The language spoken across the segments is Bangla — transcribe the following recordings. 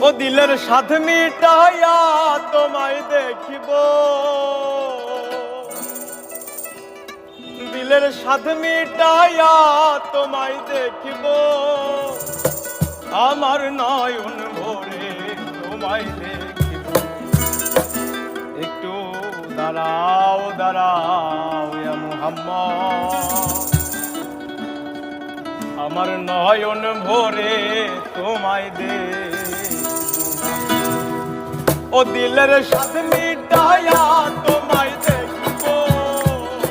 ও দিলের সাধ মিটাইয়া তোমায় দেখিব, দিলের সাধ মিটাইয়া তোমায় দেখিব, আমার নয়ন ভরে তোমায় দেখিব। একটু দাঁড়াও দাঁড়াও ইয়া মুহাম্মদ, আমার নয়ন ভরে তোমায় দেখিব। ও দিলের সাধ মিটাইয়া তোমায় দেখিব,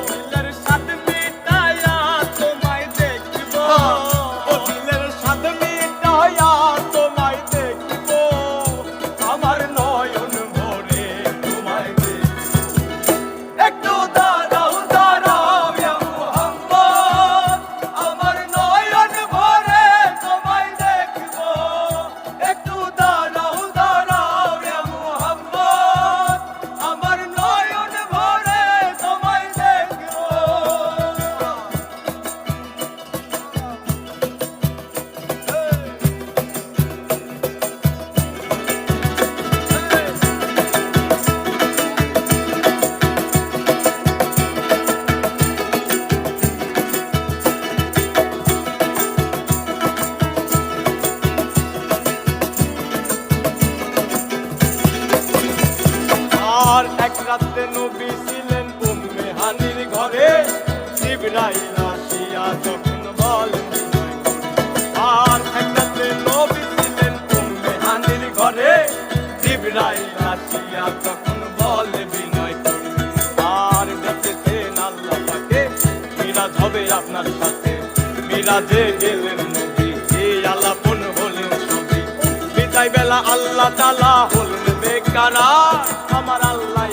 দিলের সাধ মিটাইয়া তোমায় দেখিব, ও দিলের সাধ মিটাইয়া তোমায় দেখিব, আমার নয়ন ভরে তোমায় দেখিব। একটু দাঁড়াও দাঁড়াও ইয়া মুহাম্মদ, আমার নয়ন ভরে তোমায় দেখিব। একটু দাঁড়াও দাঁড়াও ইয়া মুহাম্মদ, আমার নয়ন ভরে তোমায় দেখিব। আর এক রাতে নবী ছিলেন উম্মে হানির ঘরে, জিবরাইল আসিয়া যখন বলেন বিনয় করে। আর এক রাতে নবী ছিলেন উম্মে হানির ঘরে, জিবরাইল আসিয়া তখন বলে বিনয় করে। আর ডেকেছেন আল্লাহ পাকে, মিরাজ হবে আপনার সাথে। মিরাজে গেলেন নবী, এই আলাপন হলেন সবই। বিদায় বেলা আল্লাহ তাআলা হলেন বেকারার, আমার আল্লাহ